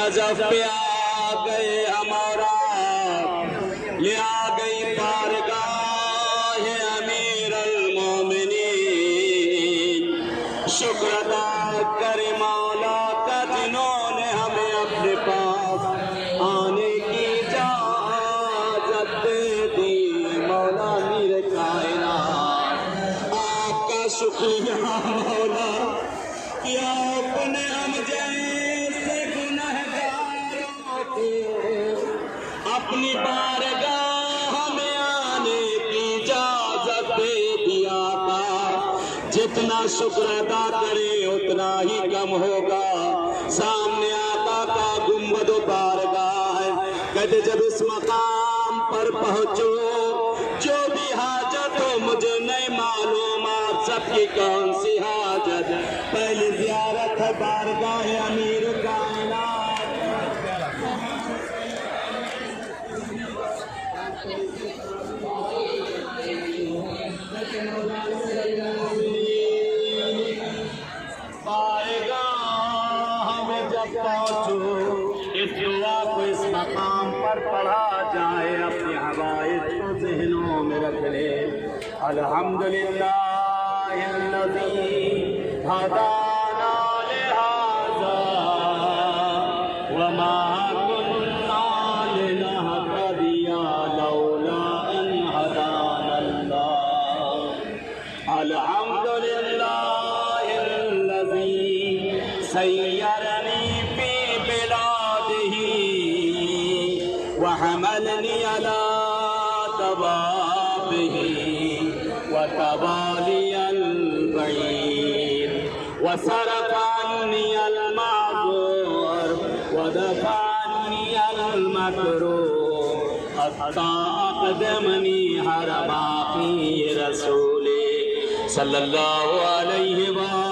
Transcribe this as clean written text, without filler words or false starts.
Najaf پہ آ گئے ہمارا لے آ گئی بارگاہ امیر المومنین شکر ادا کرے مولا کا جنہوں نے ہمیں اپنے پاس آنے کی اجازت دے دی مولا امیر کائنات آپ کا شکریہ مولا کہ آپ نے ہم جیسے گنہگاروں کو اپنی بارگاہ میں آنے کی اجازت دے دیا تھا جتنا شکر ادا کرے اتنا ہی کم ہوگا سامنے آقا کا گنبد و بارگاہ ہے کہتے جب اس مقام پر پہنچو جو بھی حاجت ہو مجھے نہیں معلوم آپ سب کی کون سی حاجت پہلی زیارت ہے بارگاہ امیر کائنات بارگاہ میں جب پہنچو اس دعا کو اس مقام پر پڑھا جائے اپنی حوائج کو ذہنوں میں رکھ لے الحمدللہ الذی ہدانا لہذا وما كنا لنهتدی لولا ان هدانا اللہ الحمدللہ الذی سیرنی فی بلادہ وحملنی علی دوابہ وتبالي البعير وصرف عني المعذور ودفعني المكروه حتى أقدمني حرم أخي رسولي صلى الله عليه وسلم